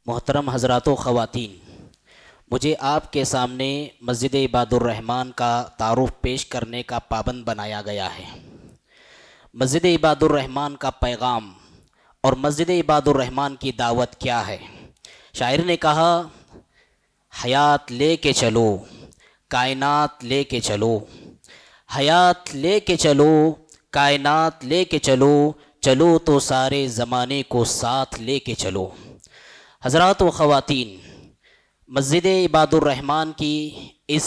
محترم حضرات و خواتین، مجھے آپ کے سامنے مسجد عباد الرحمن کا تعارف پیش کرنے کا پابند بنایا گیا ہے۔ مسجد عباد الرحمن کا پیغام اور مسجد عباد الرحمن کی دعوت کیا ہے؟ شاعر نے کہا، حیات لے کے چلو، کائنات لے کے چلو، حیات لے کے چلو، کائنات لے کے چلو، چلو تو سارے زمانے کو ساتھ لے کے چلو۔ حضرات و خواتین، مسجد عباد الرحمن کی اس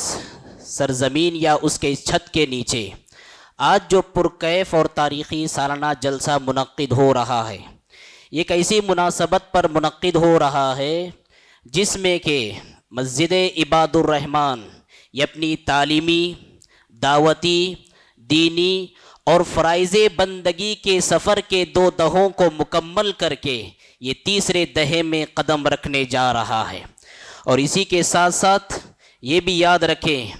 سرزمین یا اس کے اس چھت کے نیچے آج جو پرکیف اور تاریخی سالانہ جلسہ منعقد ہو رہا ہے، یہ ایک ایسی مناسبت پر منعقد ہو رہا ہے جس میں کہ مسجد عباد الرحمن یہ اپنی تعلیمی، دعوتی، دینی اور فرائض بندگی کے سفر کے 2 دہوں کو مکمل کر کے یہ تیسرے دہے میں قدم رکھنے جا رہا ہے۔ اور اسی کے ساتھ ساتھ یہ بھی یاد رکھیں،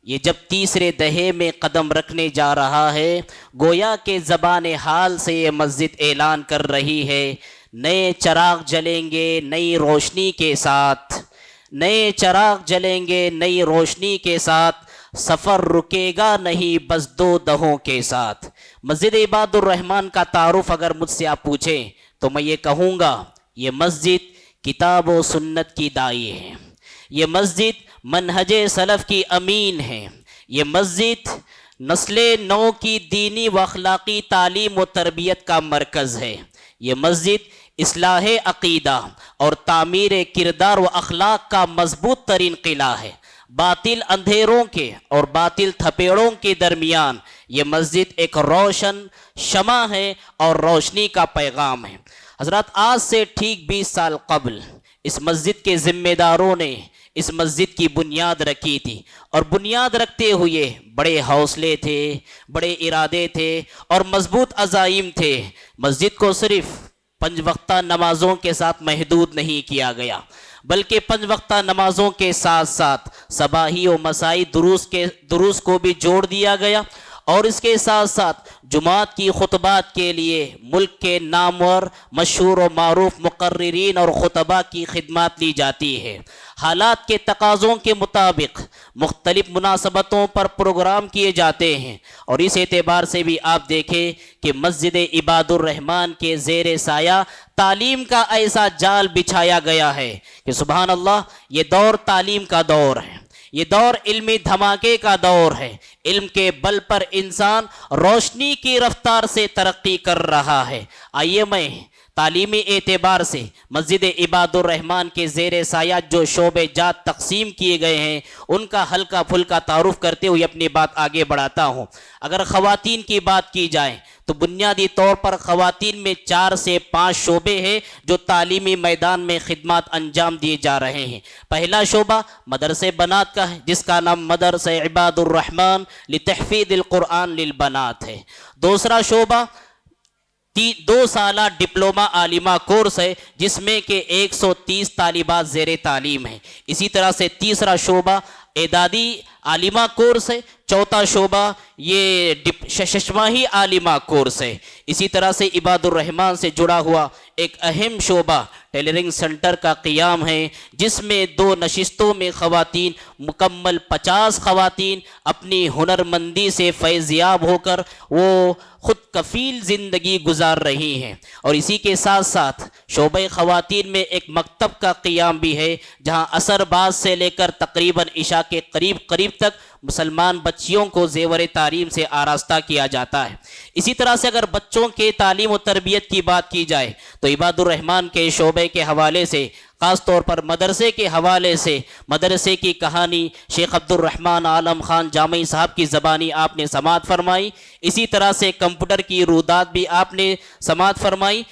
یہ جب تیسرے دہے میں قدم رکھنے جا رہا ہے، گویا کہ زبان حال سے یہ مسجد اعلان کر رہی ہے، نئے چراغ جلیں گے نئی روشنی کے ساتھ، نئے چراغ جلیں گے نئی روشنی کے ساتھ، سفر رکے گا نہیں بس 2 دہوں کے ساتھ۔ مسجد عباد الرحمن کا تعارف اگر مجھ سے آپ پوچھیں تو میں یہ کہوں گا، یہ مسجد کتاب و سنت کی داعی ہے، یہ مسجد منہج سلف کی امین ہے، یہ مسجد نسل نو کی دینی و اخلاقی تعلیم و تربیت کا مرکز ہے، یہ مسجد اصلاح عقیدہ اور تعمیر کردار و اخلاق کا مضبوط ترین قلعہ ہے۔ باطل اندھیروں کے اور باطل تھپیڑوں کے درمیان یہ مسجد ایک روشن شمع ہے اور روشنی کا پیغام ہے۔ حضرات، آج سے ٹھیک 20 سال قبل اس مسجد کے ذمہ داروں نے اس مسجد کی بنیاد رکھی تھی، اور بنیاد رکھتے ہوئے بڑے حوصلے تھے، بڑے ارادے تھے اور مضبوط عزائم تھے۔ مسجد کو صرف 5 وقتہ نمازوں کے ساتھ محدود نہیں کیا گیا، بلکہ 5 وقتہ نمازوں کے ساتھ ساتھ صباحی و مسائی دروس کو بھی جوڑ دیا گیا، اور اس کے ساتھ ساتھ جمعات کی خطبات کے لیے ملک کے نامور، مشہور و معروف مقررین اور خطباء کی خدمات لی جاتی ہے۔ حالات کے تقاضوں کے مطابق مختلف مناسبتوں پر پروگرام کیے جاتے ہیں، اور اس اعتبار سے بھی آپ دیکھیں کہ مسجد عباد الرحمن کے زیر سایہ تعلیم کا ایسا جال بچھایا گیا ہے کہ سبحان اللہ، یہ دور تعلیم کا دور ہے، یہ دور علمی دھماکے کا دور ہے۔ علم کے بل پر انسان روشنی کی رفتار سے ترقی کر رہا ہے۔ آئیے میں تعلیمی اعتبار سے مسجد عباد الرحمن کے زیر سایہ جو شعبے جات تقسیم کیے گئے ہیں ان کا ہلکا پھلکا تعارف کرتے ہوئے اپنی بات آگے بڑھاتا ہوں۔ اگر خواتین کی بات کی جائے تو بنیادی طور پر خواتین میں 4 سے 5 شعبے ہیں جو تعلیمی میدان میں خدمات انجام دیے جا رہے ہیں۔ پہلا شعبہ مدرسے بنات کا ہے، جس کا نام مدرسہ عباد الرحمن لتحفیظ القرآن للبنات ہے۔ دوسرا شعبہ 2 سالہ ڈپلومہ عالمہ کورس ہے، جس میں کہ 130 طالبات زیر تعلیم ہیں۔ اسی طرح سے تیسرا شعبہ اعدادی عالمہ کورس ہے۔ چوتھا شعبہ یہ ششماہی عالمہ کورس ہے۔ اسی طرح سے عباد الرحمن سے جڑا ہوا ایک اہم شعبہ ٹیلرنگ سنٹر کا قیام ہے، جس میں 2 نشستوں میں خواتین مکمل 50 خواتین اپنی ہنرمندی سے فیضیاب ہو کر وہ خود کفیل زندگی گزار رہی ہیں۔ اور اسی کے ساتھ ساتھ شعبہ خواتین میں ایک مکتب کا قیام بھی ہے، جہاں عصر بعد سے لے کر تقریباً عشاء کے قریب تک مسلمان بچیوں کو زیور تعلیم سے آراستہ کیا جاتا ہے۔ اسی طرح سے اگر بچوں کے تعلیم و تربیت کی بات کی جائے تو عباد الرحمن کے شعبے کے حوالے سے، خاص طور پر مدرسے کے حوالے سے، مدرسے کی کہانی شیخ عبد الرحمن عالم خان جامعی صاحب کی زبانی آپ نے سماعت فرمائی۔ اسی طرح سے کمپیوٹر کی رودات بھی آپ نے سماعت فرمائی۔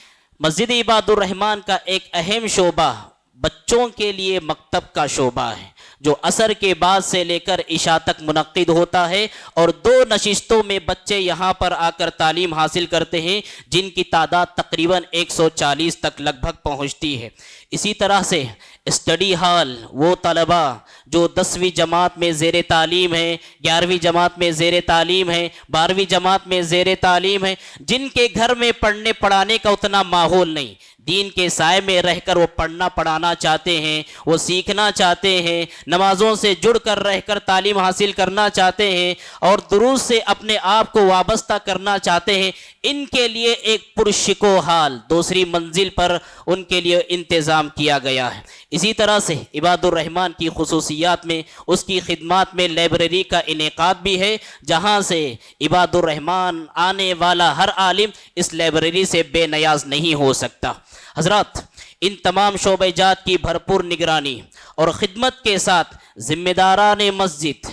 مسجد عباد الرحمن کا ایک اہم شعبہ بچوں کے لیے مکتب کا شعبہ ہے، جو عصر کے بعد سے لے کر عشاء تک منعقد ہوتا ہے، اور 2 نشستوں میں بچے یہاں پر آ کر تعلیم حاصل کرتے ہیں، جن کی تعداد تقریباً 140 تک لگ بھگ پہنچتی ہے۔ اسی طرح سے اسٹڈی ہال وہ طلبہ جو 10ویں جماعت میں زیر تعلیم ہیں، 11ویں جماعت میں زیر تعلیم ہیں، 12ویں جماعت میں زیر تعلیم ہیں، جن کے گھر میں پڑھنے پڑھانے کا اتنا ماحول نہیں، دین کے سائے میں رہ کر وہ پڑھنا پڑھانا چاہتے ہیں، وہ سیکھنا چاہتے ہیں، نمازوں سے جڑ کر رہ کر تعلیم حاصل کرنا چاہتے ہیں اور دروس سے اپنے آپ کو وابستہ کرنا چاہتے ہیں، ان کے لیے ایک پرشکو حال دوسری منزل پر ان کے لیے انتظام کیا گیا ہے۔ اسی طرح سے عباد الرحمن کی خصوصیات میں اس کی خدمات میں لائبریری کا انعقاد بھی ہے، جہاں سے عباد الرحمن آنے والا ہر عالم اس لائبریری سے بے نیاز نہیں ہو سکتا۔ حضرات، ان تمام شعبہ جات کی بھرپور نگرانی اور خدمت کے ساتھ ذمہ داران مسجد،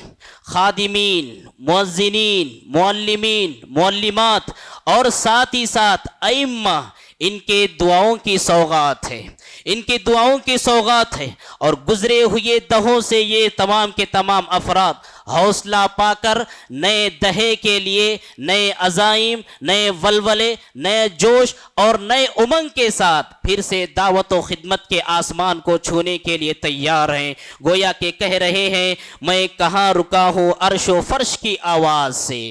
خادمین، مؤذنین، معلمین، معلمات اور ساتھ ہی ساتھ ائمہ، ان کے دعاؤں کی سوغات ہے، ان کی دعاؤں کی سوغات ہے، اور گزرے ہوئے دہوں سے یہ تمام کے تمام افراد حوصلہ پا کر نئے دہے کے لیے نئے عزائم، نئے ولولے، نئے جوش اور نئے امنگ کے ساتھ پھر سے دعوت و خدمت کے آسمان کو چھونے کے لیے تیار ہیں۔ گویا کہ کہہ رہے ہیں، میں کہاں رکا ہوں عرش و فرش کی آواز سے،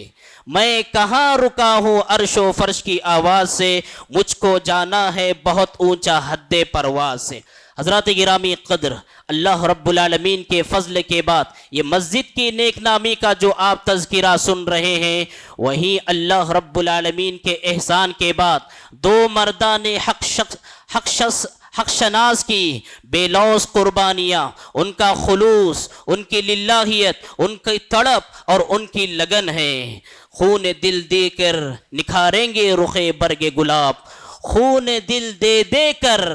میں کہاں رکا ہوں عرش و فرش کی آواز سے، مجھ کو جانا ہے بہت اونچا حد پرواز سے۔ حضرات گرامی قدر، اللہ رب العالمین کے فضل کے بعد یہ مسجد کی نیک نامی کا جو آپ تذکرہ سن رہے ہیں، وہی اللہ رب العالمین کے احسان کے بعد دو مردان حق شناس کی بے لوث قربانیاں، ان کا خلوص، ان کی للہیت، ان کی تڑپ اور ان کی لگن ہے۔ خون دل دے کر نکھاریں گے رخ برگ گلاب، خون دل دے دے کر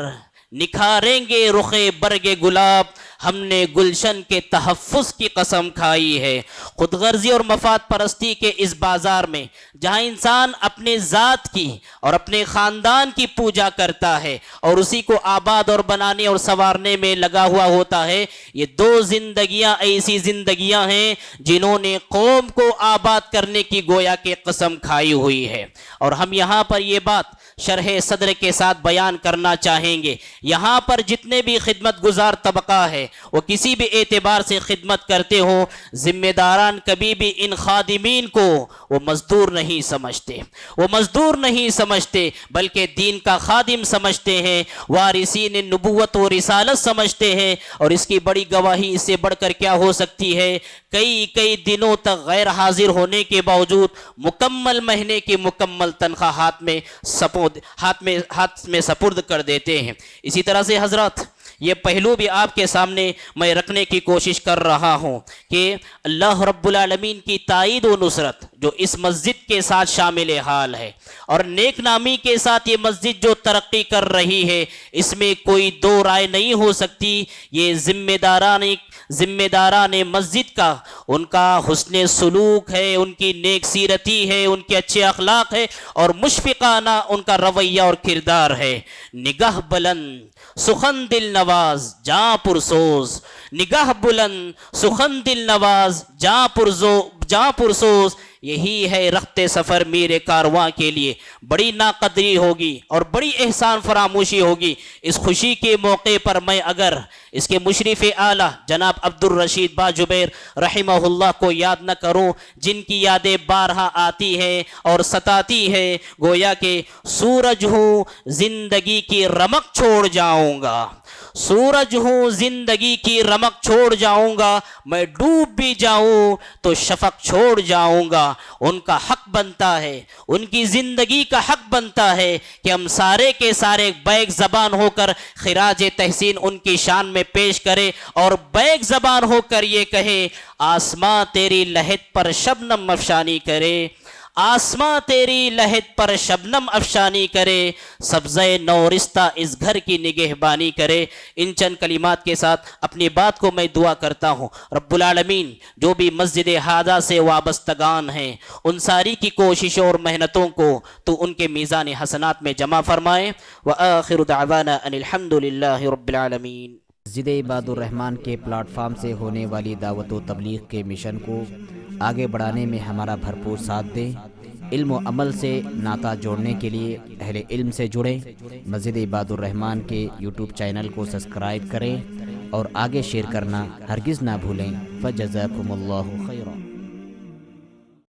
نکھاریں گے رخ برگ گلاب، ہم نے گلشن کے تحفظ کی قسم کھائی ہے۔ خود غرضی اور مفاد پرستی کے اس بازار میں جہاں انسان اپنے ذات کی اور اپنے خاندان کی پوجا کرتا ہے اور اسی کو آباد اور بنانے اور سنوارنے میں لگا ہوا ہوتا ہے، یہ دو زندگیاں ایسی زندگیاں ہیں جنہوں نے قوم کو آباد کرنے کی گویا کہ قسم کھائی ہوئی ہے۔ اور ہم یہاں پر یہ بات شرح صدر کے ساتھ بیان کرنا چاہیں گے، یہاں پر جتنے بھی خدمت گزار طبقہ ہے وہ کسی بھی اعتبار سے خدمت کرتے ہوں، ذمہ داران کبھی بھی ان خادمین کو وہ مزدور نہیں سمجھتے، وہ مزدور نہیں سمجھتے بلکہ دین کا خادم سمجھتے ہیں، وارثین نبوت و رسالت سمجھتے ہیں۔ اور اس کی بڑی گواہی اس سے بڑھ کر کیا ہو سکتی ہے؟ کئی دنوں تک غیر حاضر ہونے کے باوجود مکمل مہینے کی مکمل تنخواہ ہاتھ میں سپرد کر دیتے ہیں۔ اسی طرح سے حضرات، یہ پہلو بھی آپ کے سامنے میں رکھنے کی کوشش کر رہا ہوں کہ اللہ رب العالمین کی تائید و نصرت جو اس مسجد کے ساتھ شامل حال ہے، اور نیک نامی کے ساتھ یہ مسجد جو ترقی کر رہی ہے، اس میں کوئی دو رائے نہیں ہو سکتی۔ یہ ذمہ داران مسجد کا، ان کا حسن سلوک ہے، ان کی نیک سیرتی ہے، ان کے اچھے اخلاق ہے اور مشفقانہ ان کا رویہ اور کردار ہے۔ نگاہ بلند سخن دل نواز جاں پرسوز، نگاہ بلند سخن دل نواز جاں پرسوز، یہی ہے رخت سفر میرے کارواں کے لیے۔ بڑی ناقدری ہوگی اور بڑی احسان فراموشی ہوگی اس خوشی کے موقع پر میں اگر اس کے مشرف اعلیٰ جناب عبدالرشید باجبیر رحمہ اللہ کو یاد نہ کروں، جن کی یادیں بارہا آتی ہیں اور ستاتی ہیں۔ گویا کہ سورج ہوں زندگی کی رمق چھوڑ جاؤں گا، سورج ہوں زندگی کی رمق چھوڑ جاؤں گا، میں ڈوب بھی جاؤں تو شفق چھوڑ جاؤں گا۔ ان کا حق بنتا ہے، ان کی زندگی کا حق بنتا ہے کہ ہم سارے کے سارے بیک زبان ہو کر خراج تحسین ان کی شان میں پیش کرے اور بیک زبان ہو کر یہ کہے، آسماں تیری لہد پر شبنم افشانی کرے، آسماں تیری لہد پر شبنم افشانی کرے، سبزہ نورستہ اس گھر کی نگہبانی کرے۔ ان چند کلمات کے ساتھ اپنی بات کو میں دعا کرتا ہوں، رب العالمین جو بھی مسجد ہادہ سے وابستگان ہیں ان ساری کی کوششوں اور محنتوں کو تو ان کے میزان حسنات میں جمع فرمائے۔ وآخر دعوانا ان الحمدللہ رب العالمین۔ مسجد عباد الرحمن کے پلیٹ فارم سے ہونے والی دعوت و تبلیغ کے مشن کو آگے بڑھانے میں ہمارا بھرپور ساتھ دیں۔ علم و عمل سے ناطہ جوڑنے کے لیے اہل علم سے جڑیں۔ مسجد عباد الرحمن کے یوٹیوب چینل کو سبسکرائب کریں اور آگے شیئر کرنا ہرگز نہ بھولیں۔ فجزاکم اللہ خیر۔